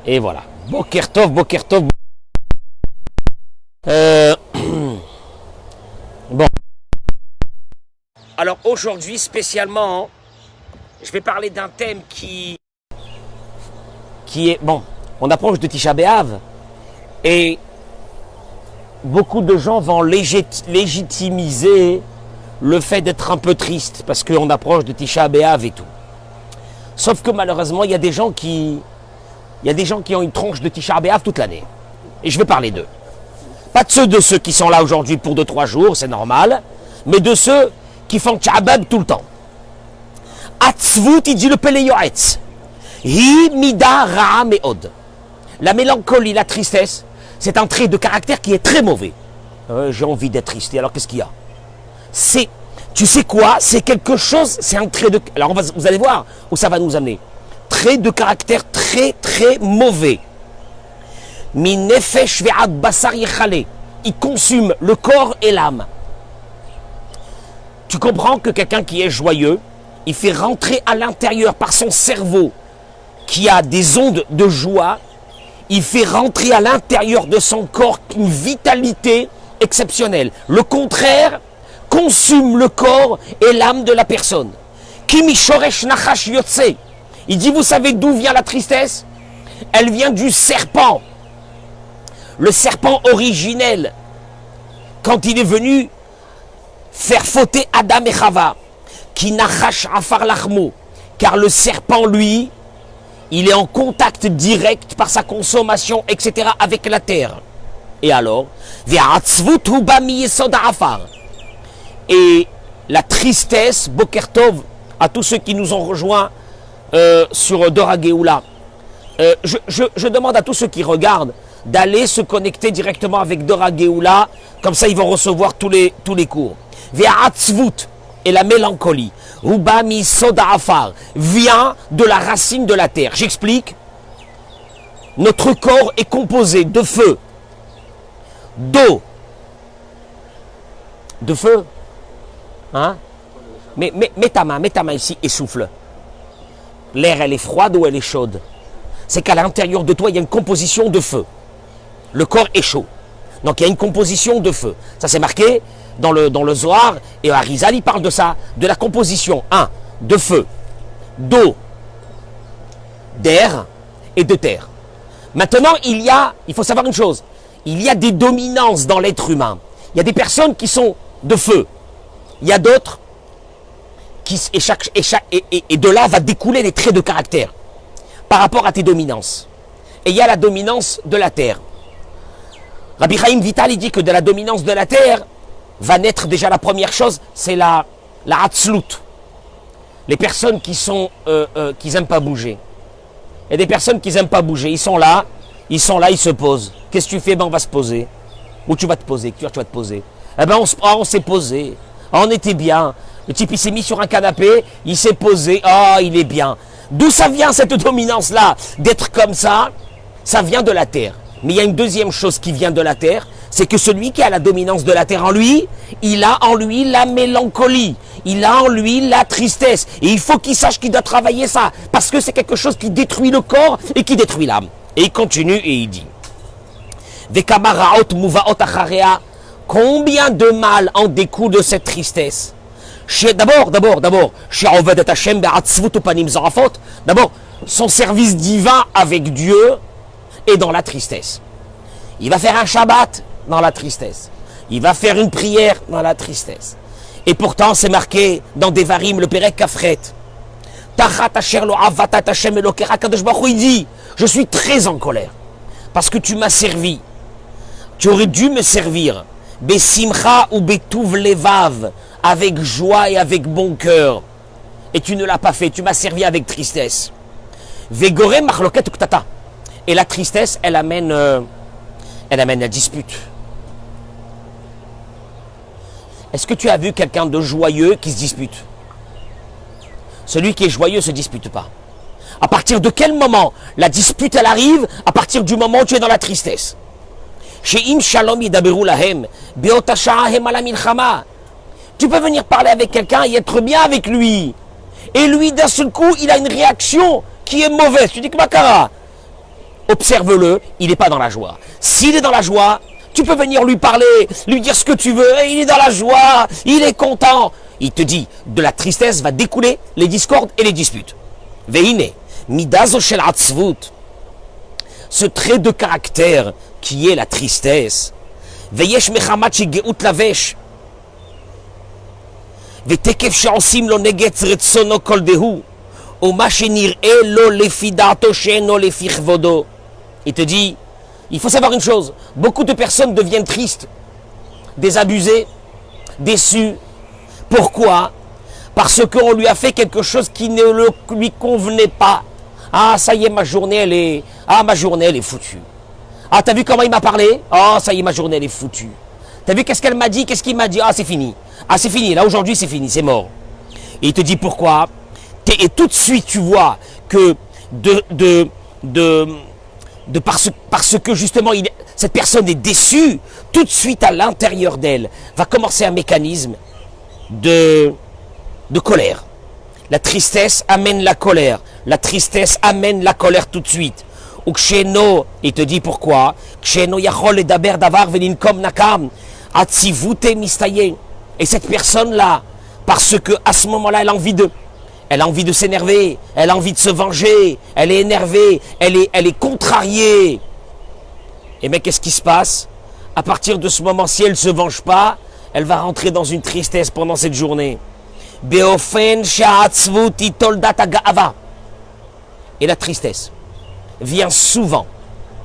Et voilà. Boker Tov, Boker Tov. Bon. Alors aujourd'hui spécialement, je vais parler d'un thème qui est... Bon, on approche de Tisha B'Av et beaucoup de gens vont légitimiser le fait d'être un peu triste parce qu'on approche de Tisha B'Av et tout. Sauf que malheureusement, il y a des gens qui ont une tronche de Tisha B'Av toute l'année. Et je vais parler d'eux. Pas de ceux qui sont là aujourd'hui pour 2-3 jours, c'est normal, mais de ceux qui font Tchabab tout le temps. Atzvut, il dit le Peleyoetz. Hi mida ra'a me'od. La mélancolie, la tristesse, c'est un trait de caractère qui est très mauvais. J'ai envie d'être triste. Alors qu'est-ce qu'il y a? Tu sais quoi? C'est quelque chose, c'est un trait de... Alors vous allez voir où ça va nous amener. Trait de caractère très très mauvais. Min nefesh ve'ad basar yechale. Il consume le corps et l'âme. Tu comprends que quelqu'un qui est joyeux, il fait rentrer à l'intérieur par son cerveau qui a des ondes de joie, il fait rentrer à l'intérieur de son corps une vitalité exceptionnelle. Le contraire consume le corps et l'âme de la personne. Kimi shoresh nachash yotse. Il dit, vous savez d'où vient la tristesse? Elle vient du serpent. Le serpent originel, quand il est venu faire fauter Adam et Chava, qui nachash afar lachmo, car le serpent, lui, il est en contact direct par sa consommation, etc., avec la terre. Et alors, et la tristesse, Boker Tov, à tous ceux qui nous ont rejoints sur Dora Geoula, je demande à tous ceux qui regardent d'aller se connecter directement avec Dora Geoula, comme ça ils vont recevoir tous les cours. Et la mélancolie, Rubami Soda Afar, vient de la racine de la terre. J'explique. Notre corps est composé de feu, d'eau, de feu. Hein? Mais mets ta main ici et souffle. L'air, elle est froide ou elle est chaude? C'est qu'à l'intérieur de toi, il y a une composition de feu. Le corps est chaud. Donc il y a une composition de feu. Ça c'est marqué dans le Zohar, et Arizal il parle de ça, de la composition, de feu, d'eau, d'air et de terre. Maintenant, il faut savoir une chose, il y a des dominances dans l'être humain. Il y a des personnes qui sont de feu, il y a d'autres et de là va découler les traits de caractère par rapport à tes dominances. Et il y a la dominance de la terre. Rabbi Chaim Vital, il dit que de la dominance de la terre va naître déjà la première chose, c'est la hatzlut. Les personnes qui n'aiment pas bouger. Il y a des personnes qui n'aiment pas bouger. Ils sont là, ils se posent. Qu'est-ce que tu fais? Ben on va se poser. Où tu vas te poser? Tu vas te poser. Eh ben on s'est posé. On était bien. Le type il s'est mis sur un canapé, il s'est posé. Oh, il est bien. D'où ça vient cette dominance-là? D'être comme ça, ça vient de la terre. Mais il y a une deuxième chose qui vient de la terre, c'est que celui qui a la dominance de la terre en lui, il a en lui la mélancolie, il a en lui la tristesse. Et il faut qu'il sache qu'il doit travailler ça, parce que c'est quelque chose qui détruit le corps et qui détruit l'âme. Et il continue et il dit, combien de mal en découle de cette tristesse? D'abord, son service divin avec Dieu est dans la tristesse. Il va faire un Shabbat dans la tristesse. Il va faire une prière dans la tristesse. Et pourtant, c'est marqué dans Devarim, le Perek Kafret. Il dit, je suis très en colère parce que tu m'as servi. Tu aurais dû me servir. Besimcha ou betuv levav, avec joie et avec bon cœur. Et tu ne l'as pas fait. Tu m'as servi avec tristesse. Vegore machloket uktata. Et la tristesse, elle amène la dispute. Est-ce que tu as vu quelqu'un de joyeux qui se dispute? Celui qui est joyeux ne se dispute pas. À partir de quel moment la dispute, elle arrive? À partir du moment où tu es dans la tristesse. Tu peux venir parler avec quelqu'un et être bien avec lui. Et lui, d'un seul coup, il a une réaction qui est mauvaise. Tu dis que Makara, observe-le, il n'est pas dans la joie. S'il est dans la joie, tu peux venir lui parler, lui dire ce que tu veux, et il est dans la joie, il est content. Il te dit, de la tristesse va découler les discordes et les disputes. Veine, midazo shel atzvut, ce trait de caractère qui est la tristesse. Veyesh mechamat shegeut lavesh, vetekef sheosim lo negetz retzono kol dehu, oma shenir'e lo lefi da'ato she'eno lefi chvodo. Il te dit, il faut savoir une chose, beaucoup de personnes deviennent tristes, désabusées, déçues. Pourquoi? Parce qu'on lui a fait quelque chose qui ne lui convenait pas. Ah, ça y est, ma journée, elle est foutue. Ah, t'as vu comment il m'a parlé? Oh, ça y est, ma journée, elle est foutue. T'as vu qu'est-ce qu'elle m'a dit? Qu'est-ce qu'il m'a dit? Ah, c'est fini. Ah, c'est fini. Là, aujourd'hui, c'est fini, c'est mort. Et il te dit pourquoi? Et tout de suite, tu vois que parce que justement, cette personne est déçue, tout de suite à l'intérieur d'elle va commencer un mécanisme de colère. La tristesse amène la colère. La tristesse amène la colère tout de suite. Ou ksheno, il te dit pourquoi? Ksheno yachol edaber davar veninkom nakam atzivute mistaye. Et cette personne-là, parce que à ce moment-là, elle a envie de s'énerver, elle a envie de se venger, elle est énervée, elle est contrariée. Et mais qu'est-ce qui se passe? À partir de ce moment, si elle ne se venge pas, elle va rentrer dans une tristesse pendant cette journée. Et la tristesse vient souvent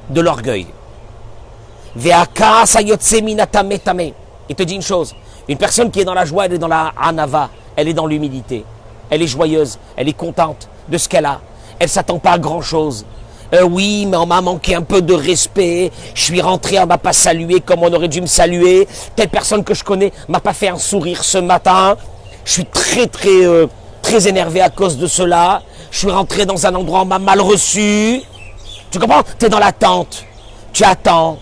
de l'orgueil. Il te dit une chose, une personne qui est dans la joie, elle est dans la anava, elle est dans l'humilité, elle est joyeuse, elle est contente de ce qu'elle a, elle ne s'attend pas à grand chose. Oui, mais on m'a manqué un peu de respect, je suis rentré, on m'a pas salué comme on aurait dû me saluer, telle personne que je connais m'a pas fait un sourire ce matin, je suis très énervé à cause de cela, je suis rentré dans un endroit où on m'a mal reçu. Tu comprends? Tu es dans l'attente, tu attends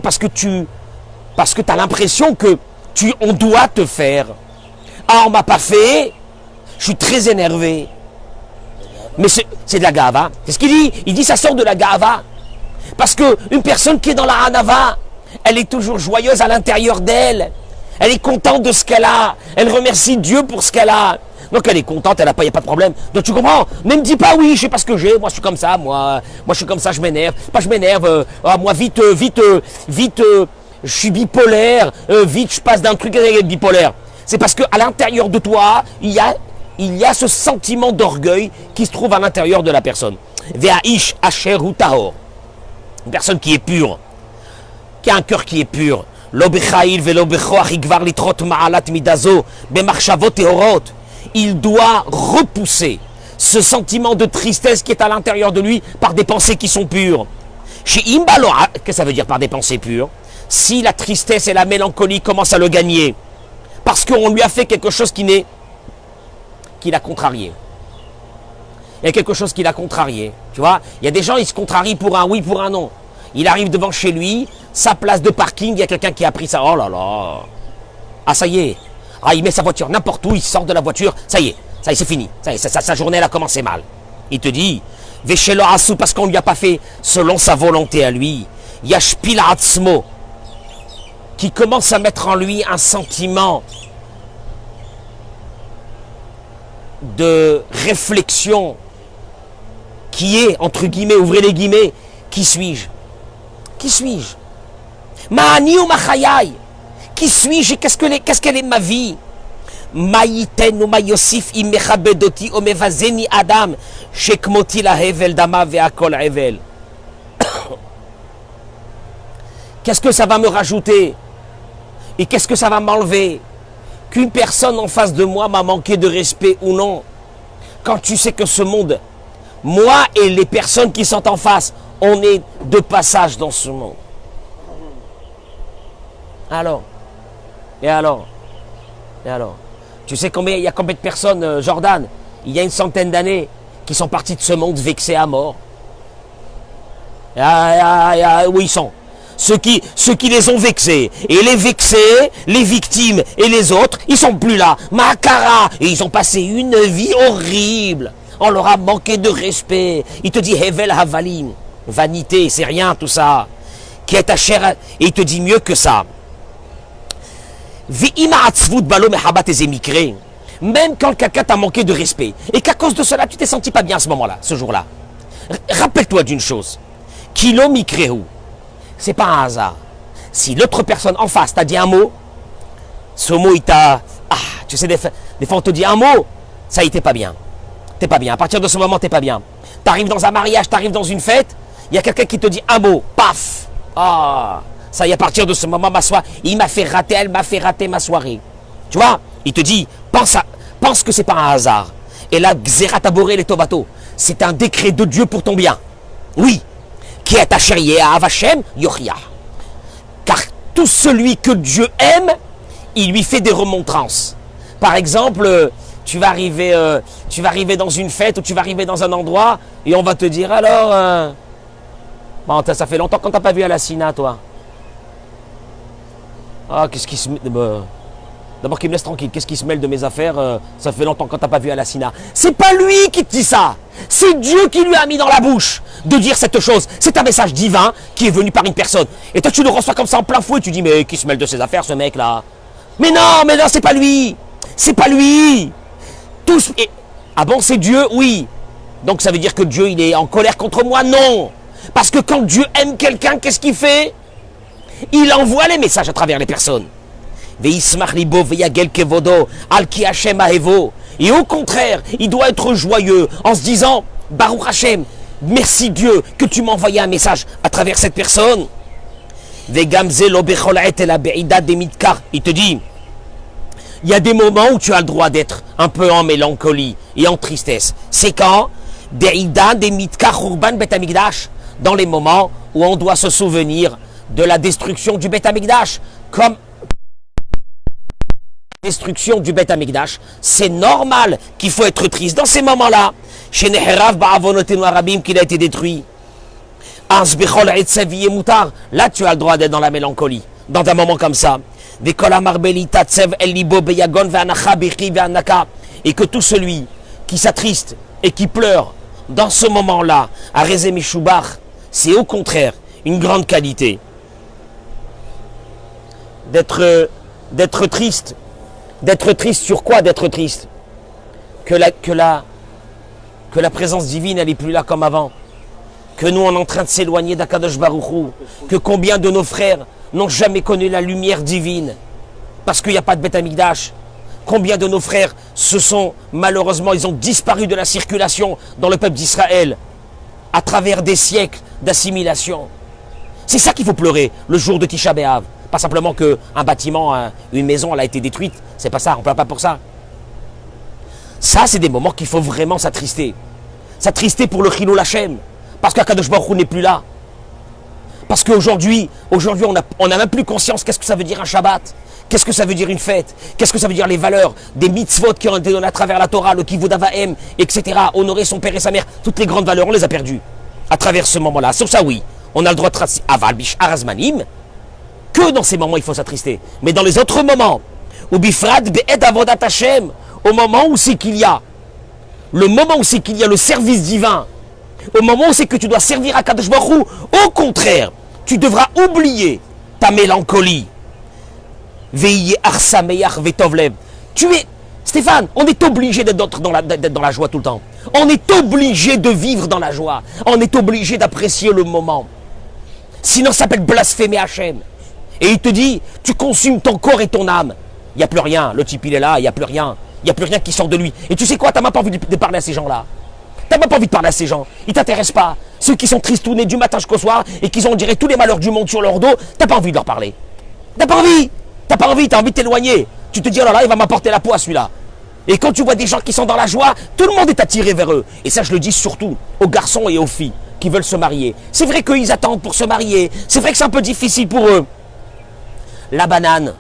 parce que tu as l'impression que on doit te faire. Ah, on m'a pas fait, je suis très énervé. Mais c'est de la gava. C'est ce qu'il dit. Il dit ça sort de la gava. Parce qu'une personne qui est dans la hanava, elle est toujours joyeuse à l'intérieur d'elle. Elle est contente de ce qu'elle a. Elle remercie Dieu pour ce qu'elle a. Donc elle est contente, il n'y a pas de problème. Donc tu comprends? Ne me dis pas oui, je sais pas ce que j'ai, moi je suis comme ça, moi je suis comme ça, je m'énerve. Pas je m'énerve, moi vite, je suis bipolaire, vite je passe d'un truc à être bipolaire. C'est parce qu'à l'intérieur de toi, il y a ce sentiment d'orgueil qui se trouve à l'intérieur de la personne. Ve'aish asher hu tahor. Une personne qui est pure, qui a un cœur qui est pur. Lo bechail ve'lo bechoach igvar litrot ma'alat midazo bemarchavot tehorot. Il doit repousser ce sentiment de tristesse qui est à l'intérieur de lui par des pensées qui sont pures. Chez Imbalo, qu'est-ce que ça veut dire par des pensées pures? Si la tristesse et la mélancolie commencent à le gagner, parce qu'on lui a fait quelque chose qui l'a contrarié. Il y a quelque chose qui l'a contrarié. Tu vois, il y a des gens, ils se contrarient pour un oui, pour un non. Il arrive devant chez lui, sa place de parking, il y a quelqu'un qui a pris ça. Oh là là. Ah, ça y est. Ah, il met sa voiture n'importe où, il sort de la voiture. Ça y est, c'est fini. Ça y est, sa journée, elle a commencé mal. Il te dit, Veshelo Asu, parce qu'on ne lui a pas fait selon sa volonté à lui. Yashpil Atzmo, qui commence à mettre en lui un sentiment de réflexion qui est, entre guillemets, ouvrez les guillemets, qui suis-je? Qui suis-je? Ma'ani ou ma'chayai? Qui suis-je? Qu'est-ce qu'elle est ma vie? Maïten ou maïosif imechabedoti o mevazeni adam shekmoti la hevel dama ve'akol hevel. Qu'est-ce que ça va me rajouter? Et qu'est-ce que ça va m'enlever? Qu'une personne en face de moi m'a manqué de respect ou non? Quand tu sais que ce monde, moi et les personnes qui sont en face, on est de passage dans ce monde. Alors? Et alors? Tu sais il y a combien de personnes, Jordan, il y a une centaine d'années, qui sont partis de ce monde vexés à mort? Où ils sont? Ceux qui les ont vexés. Et les vexés, les victimes et les autres, ils sont plus là. Makara. Et ils ont passé une vie horrible. On leur a manqué de respect. Il te dit Hevel Havalim. vanité, c'est rien tout ça. Qui est ta chair, et il te dit mieux que ça. Même quand quelqu'un t'a manqué de respect, et qu'à cause de cela, tu t'es senti pas bien à ce moment-là, ce jour-là. Rappelle-toi d'une chose. Kilo mikrehu. C'est pas un hasard. Si l'autre personne en face t'a dit un mot, ce mot il t'a... Ah, tu sais, des fois on te dit un mot, ça y est, t'es pas bien. T'es pas bien. À partir de ce moment, t'es pas bien. T'arrives dans un mariage, t'arrives dans une fête, il y a quelqu'un qui te dit un mot, paf. Ah, ça y est, à partir de ce moment, ma soirée, il m'a fait rater, elle m'a fait rater ma soirée. Tu vois, il te dit, pense que c'est pas un hasard. Et là, Xerat Aboré les Tovato, c'est un décret de Dieu pour ton bien. Oui. Qui est attaché à Avachem, Yochia. Car tout celui que Dieu aime, il lui fait des remontrances. Par exemple, tu vas arriver dans une fête ou tu vas arriver dans un endroit et on va te dire alors, bon, ça fait longtemps qu'on t'a pas vu à la Sina, toi. Ah, qu'est-ce qui se... D'abord qu'il me laisse tranquille, qu'est-ce qui se mêle de mes affaires, ça fait longtemps qu'on t'a pas vu à la Sina. C'est pas lui qui te dit ça, c'est Dieu qui lui a mis dans la bouche de dire cette chose. C'est un message divin qui est venu par une personne. Et toi tu le reçois comme ça en plein fouet, tu dis mais qui se mêle de ses affaires ce mec là? Mais non, c'est pas lui. C'est pas lui. Tous... Ah bon, c'est Dieu? Oui. Donc ça veut dire que Dieu il est en colère contre moi? Non. Parce que quand Dieu aime quelqu'un, qu'est-ce qu'il fait? Il envoie les messages à travers les personnes. Et au contraire, il doit être joyeux en se disant Baruch Hashem, merci Dieu que tu m'as envoyé un message à travers cette personne. Il te dit, il y a des moments où tu as le droit d'être un peu en mélancolie et en tristesse. C'est quand? Dans les moments où on doit se souvenir de la destruction du Beth Amikdash. Comme destruction du Beth Amikdash, c'est normal qu'il faut être triste dans ces moments-là. Chez Neherav Ba'avonotenu Arabim qu'il a été détruit. Là, tu as le droit d'être dans la mélancolie, dans un moment comme ça. Et que tout celui qui s'attriste et qui pleure dans ce moment-là, à Rezé Mishubach, c'est au contraire une grande qualité. D'être triste. D'être triste sur quoi? D'être triste que la présence divine elle n'est plus là comme avant, que nous on est en train de s'éloigner d'Akadosh Baruch Hu, que combien de nos frères n'ont jamais connu la lumière divine parce qu'il n'y a pas de Beth Amikdash. Combien de nos frères malheureusement ils ont disparu de la circulation dans le peuple d'Israël à travers des siècles d'assimilation. C'est ça qu'il faut pleurer le jour de Tisha B'Av. Pas simplement qu'un bâtiment, une maison, elle a été détruite. C'est pas ça, on ne pleure pas pour ça. Ça, c'est des moments qu'il faut vraiment s'attrister. S'attrister pour le Chilul Hashem. Parce qu'Akadosh Baruch Hu n'est plus là. Parce qu'aujourd'hui, on n'a même plus conscience qu'est-ce que ça veut dire un Shabbat. Qu'est-ce que ça veut dire une fête. Qu'est-ce que ça veut dire les valeurs, des mitzvot qui ont été données à travers la Torah, le Kivud Avahem, etc. Honorer son père et sa mère. Toutes les grandes valeurs, on les a perdues à travers ce moment-là. Sur ça, oui, on a le droit de tracer Aval Bish Arazmanim. Que dans ces moments il faut s'attrister. Mais dans les autres moments, ou bifrad be'ed avodat Hashem, au moment où c'est qu'il y a le service divin, au moment où c'est que tu dois servir à Kadosh Baruch Hu, au contraire, tu devras oublier ta mélancolie. Veillez arsameyach vetovlev. Stéphane, on est obligé d'être dans la joie tout le temps. On est obligé de vivre dans la joie. On est obligé d'apprécier le moment. Sinon ça s'appelle blasphémer Hachem. Et il te dit, tu consumes ton corps et ton âme. Il n'y a plus rien. Le type, il est là, il n'y a plus rien. Il n'y a plus rien qui sort de lui. Et tu sais quoi, tu n'as même pas envie de parler à ces gens-là. Tu n'as même pas envie de parler à ces gens. Ils ne t'intéressent pas. Ceux qui sont tristounés du matin jusqu'au soir et qui ont, on dirait, tous les malheurs du monde sur leur dos, tu n'as pas envie de leur parler. Tu n'as pas envie. Tu n'as pas envie, tu as envie de t'éloigner. Tu te dis, oh là là, il va m'apporter la peau à celui-là. Et quand tu vois des gens qui sont dans la joie, tout le monde est attiré vers eux. Et ça, je le dis surtout aux garçons et aux filles qui veulent se marier. C'est vrai qu'ils attendent pour se marier. C'est vrai que c'est un peu difficile pour eux. La banane,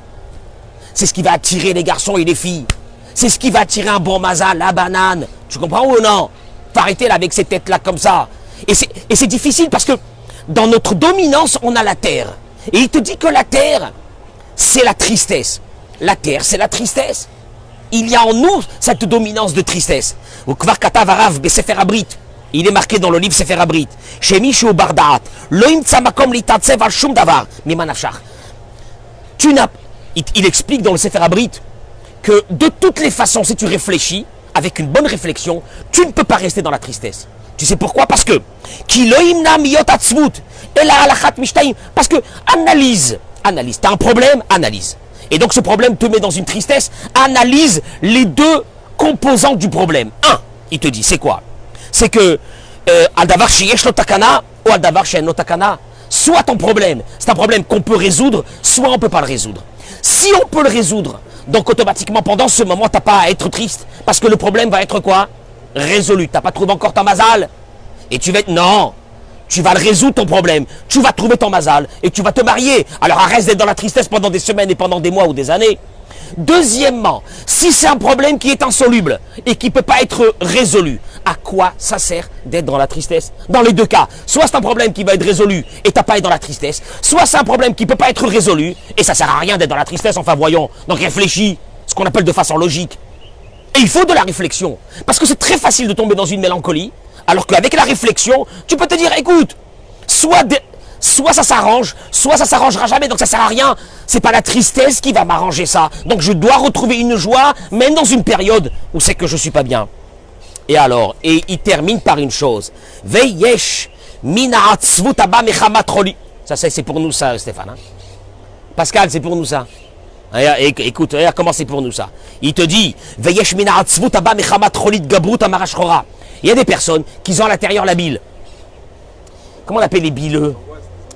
c'est ce qui va attirer les garçons et les filles. C'est ce qui va attirer un bon mazal, la banane. Tu comprends ou non? Faut arrêter là avec ces têtes-là comme ça. Et c'est difficile parce que dans notre dominance, on a la terre. Et il te dit que la terre, c'est la tristesse. La terre, c'est la tristesse. Il y a en nous cette dominance de tristesse. Au Kvar Katav Arav, Besefer Abrit, il est marqué dans le livre Sefer Abrit, chez Michou Bardaat, Loim Tzamakom Litatsev al Shum Davar, Mimanafshach. Il explique dans le Sefer Abrit que de toutes les façons, si tu réfléchis, avec une bonne réflexion, tu ne peux pas rester dans la tristesse. Tu sais pourquoi? Parce que, parce que, analyse, tu as un problème, analyse. Et donc ce problème te met dans une tristesse, analyse les deux composants du problème. Un, il te dit, c'est quoi? C'est que, al-davar sheyesh lo takana ou al-davar she'en lo takana. Soit ton problème, c'est un problème qu'on peut résoudre, soit on ne peut pas le résoudre. Si on peut le résoudre, donc automatiquement pendant ce moment, tu n'as pas à être triste, parce que le problème va être quoi? Résolu. Tu n'as pas trouvé encore ton mazal. Et tu vas être, non, tu vas le résoudre ton problème, tu vas trouver ton mazal, et tu vas te marier. Alors arrête d'être dans la tristesse pendant des semaines et pendant des mois ou des années. Deuxièmement, si c'est un problème qui est insoluble et qui ne peut pas être résolu, à quoi ça sert d'être dans la tristesse? Dans les deux cas, soit c'est un problème qui va être résolu et tu n'as pas à être dans la tristesse, soit c'est un problème qui ne peut pas être résolu et ça ne sert à rien d'être dans la tristesse, enfin voyons. Donc réfléchis, ce qu'on appelle de façon logique. Et il faut de la réflexion, parce que c'est très facile de tomber dans une mélancolie, alors qu'avec la réflexion, tu peux te dire, écoute, soit ça s'arrange, soit ça s'arrangera jamais, donc ça sert à rien. C'est pas la tristesse qui va m'arranger ça. Donc je dois retrouver une joie, même dans une période où c'est que je suis pas bien. Et alors, et il termine par une chose. Veyesh mina'atzvut abba mechamat choli. Ça c'est pour nous ça, Stéphane. Hein? Pascal, c'est pour nous ça. Écoute, regarde comment c'est pour nous ça. Il te dit, Veyesh mina'atzvut abba mechamat choli gabrut amarash chora. Il y a des personnes qui ont à l'intérieur la bile. Comment on appelle les bileux?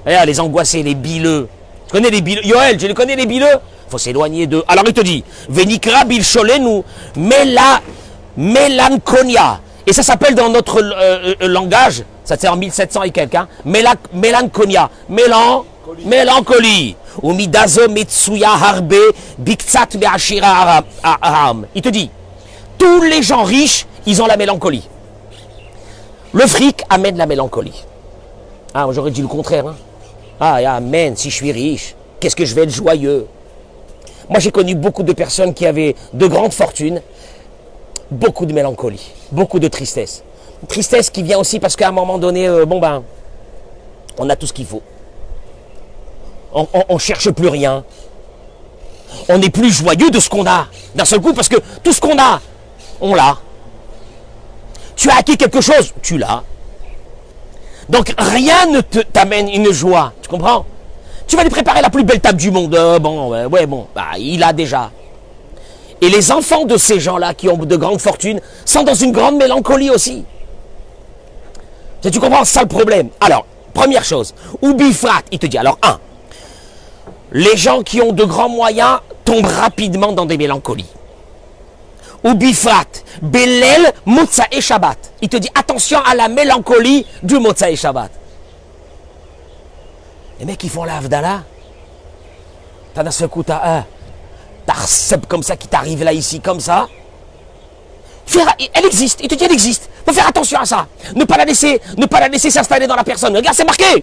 Regarde, les angoissés, les bileux. Tu connais les bileux? Yoel, tu les connais les bileux? Il faut s'éloigner d'eux. Alors il te dit, Venikra bil sholenu melancholia. Et ça s'appelle dans notre langage, ça c'est en 1700 et quelques, hein, melancholia. Mélancolie. Ou midazo metsuya harbe biktsat be'ashira aram. Il te dit, tous les gens riches, ils ont la mélancolie. Le fric amène la mélancolie. Ah, j'aurais dit le contraire. Hein. Ah, amen, si je suis riche, qu'est-ce que je vais être joyeux. Moi, j'ai connu beaucoup de personnes qui avaient de grandes fortunes, beaucoup de mélancolie, beaucoup de tristesse. Tristesse qui vient aussi parce qu'à un moment donné, on a tout ce qu'il faut. On cherche plus rien. On n'est plus joyeux de ce qu'on a, d'un seul coup, parce que tout ce qu'on a, on l'a. Tu as acquis quelque chose, tu l'as. Donc rien ne t'amène une joie, tu comprends? Tu vas lui préparer la plus belle table du monde, il a déjà. Et les enfants de ces gens-là qui ont de grandes fortunes sont dans une grande mélancolie aussi. Tu comprends, c'est ça le problème. Alors, première chose, ou bifrat, il te dit, alors les gens qui ont de grands moyens tombent rapidement dans des mélancolies. Ou bifrat, belel, motza et shabbat. Il te dit attention à la mélancolie du motza et shabbat. Les mecs qui font la Havdalah, t'as d'un seul coup, t'as Seb comme ça qui t'arrive là ici comme ça. Elle existe, il te dit elle existe. Faut faire attention à ça. Ne pas la laisser s'installer dans la personne. Regarde, c'est marqué.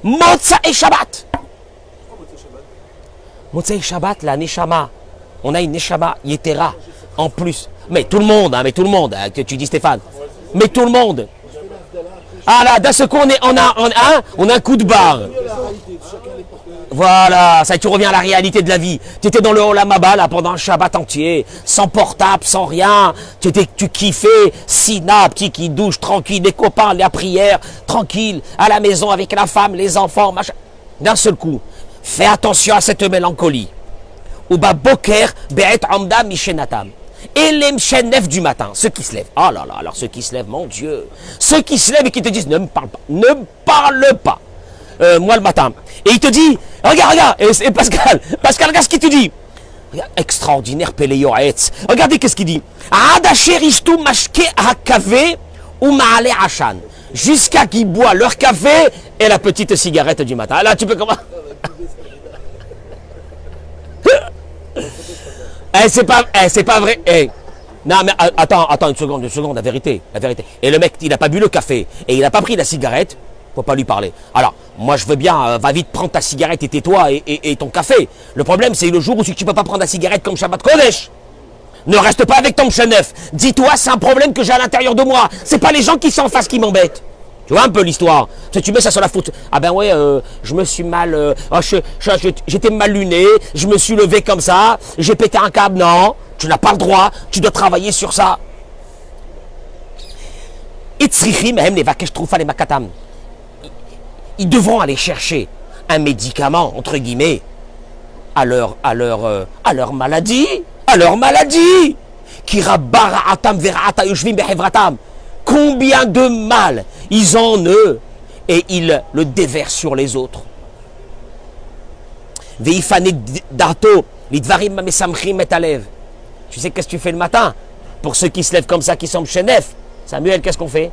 Motza et shabbat. Motza et shabbat, la neshama. On a une neshama yetera. En plus, mais tout le monde, tu dis Stéphane, mais tout le monde. Ah là, d'un seul coup, on a un coup de barre. Voilà, ça tu reviens à la réalité de la vie. Tu étais dans le Olam Haba là pendant un Shabbat entier, sans portable, sans rien. Tu kiffais, Sina, petit qui douche, tranquille, les copains, la prière, tranquille, à la maison avec la femme, les enfants, machin. D'un seul coup, fais attention à cette mélancolie. Uba boker be'et amda mishenatam. Et les mchenef du matin, ceux qui se lèvent. Oh là là, alors ceux qui se lèvent, mon Dieu. Ceux qui se lèvent et qui te disent, ne me parle pas, ne parle pas. Moi le matin. Et il te dit, regarde, et Pascal, regarde ce qu'il te dit. Regarde, extraordinaire, Péléoetz. Regardez qu'est-ce qu'il dit. Adacheristu mashke hakave ou maale ashan. Jusqu'à qu'ils boivent leur café et la petite cigarette du matin. Là, tu peux comment? C'est pas vrai. Non, mais attends une seconde, la vérité. Et le mec, il n'a pas bu le café et il n'a pas pris la cigarette, faut pas lui parler. Alors, moi je veux bien, va vite prendre ta cigarette et tais-toi et ton café. Le problème, c'est le jour où tu ne peux pas prendre la cigarette comme Shabbat Kodesh. Ne reste pas avec ton mchenef. Dis-toi, c'est un problème que j'ai à l'intérieur de moi. C'est pas les gens qui sont en face qui m'embêtent. Tu vois un peu l'histoire. Tu mets ça sur la faute. Ah ben ouais, je me suis mal... j'étais mal luné, je me suis levé comme ça, j'ai pété un câble. Non, tu n'as pas le droit, tu dois travailler sur ça. Ils devront aller chercher un médicament, entre guillemets, à leur maladie. À leur maladie. Combien de mal ils ont en eux et ils le déversent sur les autres. Tu sais qu'est-ce que tu fais le matin? Pour ceux qui se lèvent comme ça, qui sont chez Nef, Samuel, qu'est-ce qu'on fait?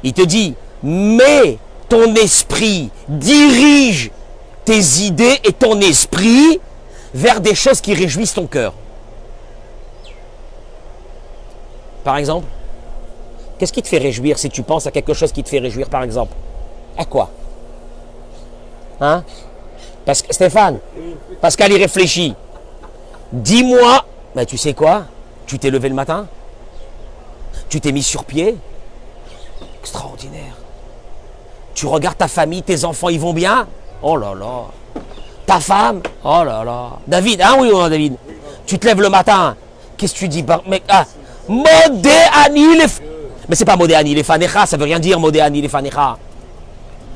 Il te dit, mets ton esprit, dirige tes idées et ton esprit vers des choses qui réjouissent ton cœur. Par exemple, qu'est-ce qui te fait réjouir si tu penses à quelque chose qui te fait réjouir, par exemple? À quoi? Hein? Stéphane, Pascal, il réfléchit. Dis-moi, ben, tu sais quoi? Tu t'es levé le matin? Tu t'es mis sur pied? Extraordinaire. Tu regardes ta famille, tes enfants, ils vont bien? Oh là là. Ta femme? Oh là là. David, hein, oui ou non, David? Tu te lèves le matin. Qu'est-ce que tu dis? Modéani les... Mais c'est pas Modéani les fanecha, ça veut rien dire Modéani les fanecha.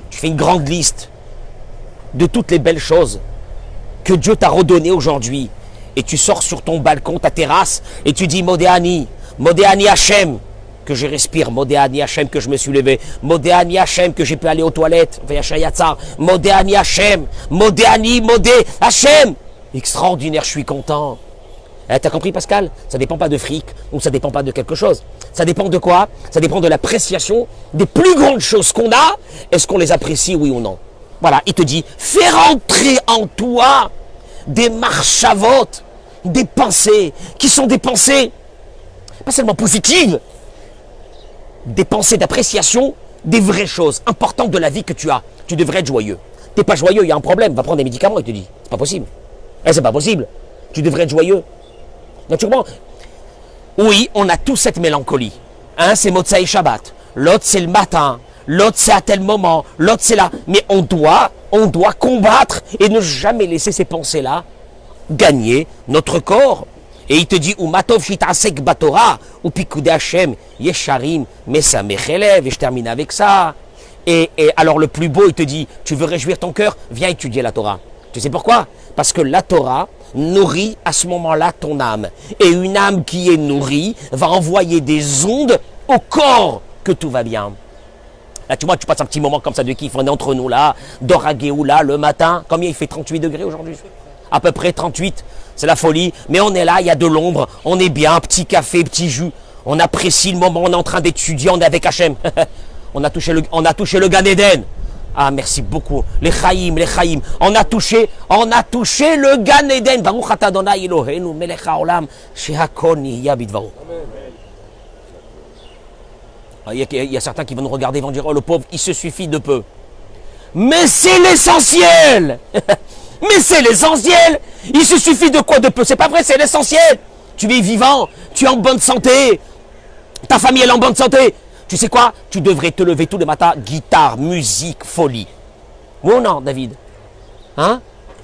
Tu fais une grande liste de toutes les belles choses que Dieu t'a redonnées aujourd'hui. Et tu sors sur ton balcon, ta terrasse, et tu dis Modéani Hachem, que je respire, Modéani Hachem, que je me suis levé, Modéani Hachem, que j'ai pu aller aux toilettes, Modéani Hachem, Modé Hachem. Extraordinaire, je suis content. T'as compris, Pascal? Ça dépend pas de fric, ou ça dépend pas de quelque chose. Ça dépend de quoi? Ça dépend de l'appréciation des plus grandes choses qu'on a. Est-ce qu'on les apprécie, oui ou non? Voilà, il te dit, fais rentrer en toi des marchavotes, des pensées, qui sont des pensées, pas seulement positives, des pensées d'appréciation des vraies choses importantes de la vie que tu as. Tu devrais être joyeux. T'es pas joyeux, il y a un problème, va prendre des médicaments, il te dit. C'est pas possible. C'est pas possible. Tu devrais être joyeux. Naturellement, oui, on a tous cette mélancolie. Un, c'est Motsai Shabbat. L'autre, c'est le matin. L'autre, c'est à tel moment. L'autre, c'est là. Mais on doit combattre et ne jamais laisser ces pensées-là gagner notre corps. Et il te dit, ou matov shitasek batora, ou pikude Hashem, yesharim, mesamechelev. Et je termine avec ça. Et alors le plus beau, il te dit, tu veux réjouir ton cœur, viens étudier la Torah. Tu sais pourquoi? Parce que la Torah nourrit à ce moment-là ton âme. Et une âme qui est nourrie va envoyer des ondes au corps que tout va bien. Là, tu vois, tu passes un petit moment comme ça de kiff. On est entre nous là, Dorageoula, le matin. Combien il fait 38 degrés aujourd'hui? À peu près 38. C'est la folie. Mais on est là, il y a de l'ombre. On est bien, petit café, petit jus. On apprécie le moment, on est en train d'étudier, on est avec Hachem. on a touché le Gan Eden. Ah, merci beaucoup. Les Chaim. On a touché le Gan Eden. Baruch atah Adonai Eloheinu melech haolam shehakol nihya bidvaro. Il y a certains qui vont nous regarder et vont dire, oh le pauvre, il se suffit de peu. Mais c'est l'essentiel. Mais c'est l'essentiel. Il se suffit de quoi de peu? C'est pas vrai, c'est l'essentiel. Tu es vivant, tu es en bonne santé. Ta famille elle est en bonne santé. Tu sais quoi? Tu devrais te lever tous les matins, guitare, musique, folie. Oui ou non, David? Hein?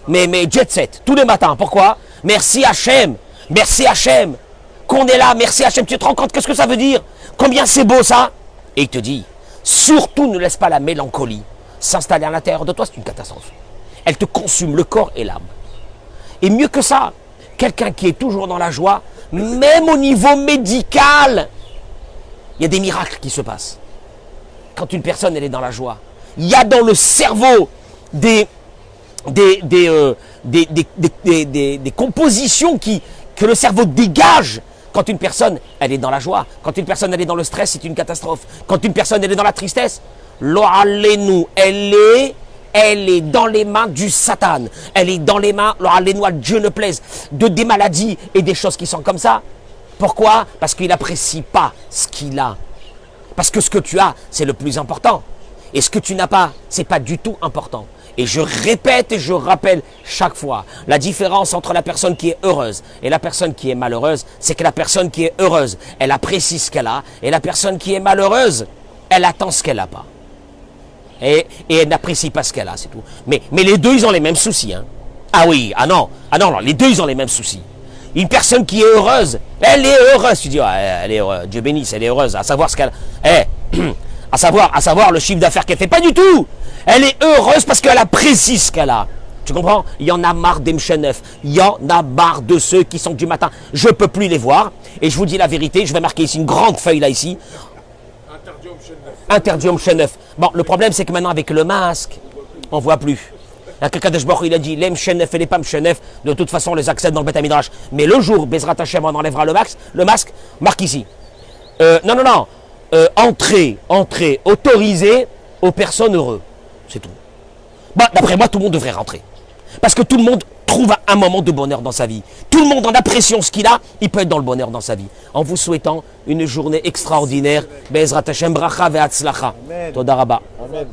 Mais jet set, tous les matins. Pourquoi? Merci Hachem. Merci Hachem. Qu'on est là, merci Hachem. Tu te rends compte qu'est-ce que ça veut dire? Combien c'est beau ça? Et il te dit, surtout ne laisse pas la mélancolie s'installer à l'intérieur de toi, c'est une catastrophe. Elle te consume le corps et l'âme. Et mieux que ça, quelqu'un qui est toujours dans la joie, même au niveau médical, il y a des miracles qui se passent. Quand une personne elle est dans la joie, il y a dans le cerveau des compositions que le cerveau dégage. Quand une personne elle est dans la joie, quand une personne elle est dans le stress, c'est une catastrophe. Quand une personne elle est dans la tristesse, l'o'alenu, elle est dans les mains du Satan. Elle est dans les mains, l'o'alenu, à Dieu ne plaise, de des maladies et des choses qui sont comme ça. Pourquoi? Parce qu'il n'apprécie pas ce qu'il a. Parce que ce que tu as, c'est le plus important. Et ce que tu n'as pas, c'est pas du tout important. Et je répète et je rappelle chaque fois, la différence entre la personne qui est heureuse et la personne qui est malheureuse, c'est que la personne qui est heureuse, elle apprécie ce qu'elle a, et la personne qui est malheureuse, elle attend ce qu'elle n'a pas. Et elle n'apprécie pas ce qu'elle a, c'est tout. Mais les deux, ils ont les mêmes soucis. Hein. Ah oui, non, les deux, ils ont les mêmes soucis. Une personne qui est heureuse, elle est heureuse. Tu dis, elle est heureuse, Dieu bénisse, elle est heureuse, à savoir ce qu'elle a. À savoir le chiffre d'affaires qu'elle fait. Pas du tout. Elle est heureuse parce qu'elle apprécie ce qu'elle a. Tu comprends? Il y en a marre des Mchenef. Il y en a marre de ceux qui sont du matin. Je ne peux plus les voir. Et je vous dis la vérité, je vais marquer ici une grande feuille là ici. Interdit au Mchenef. Bon, le problème c'est que maintenant avec le masque, on ne voit plus. Quelqu'un de Jbor, il a dit, les Mchenef et les pas Mchenef, de toute façon on les accepte dans le Beth Midrash. Mais le jour, Bezrat Hashem, on enlèvera le masque, marque ici. Non. Entrée autorisée aux personnes heureuses. C'est tout. Bah, d'après moi, tout le monde devrait rentrer. Parce que tout le monde trouve un moment de bonheur dans sa vie. Tout le monde en appréciant ce qu'il a, il peut être dans le bonheur dans sa vie. En vous souhaitant une journée extraordinaire. Bezrat Hashem bracha ve'atzlacha. Toda rabba.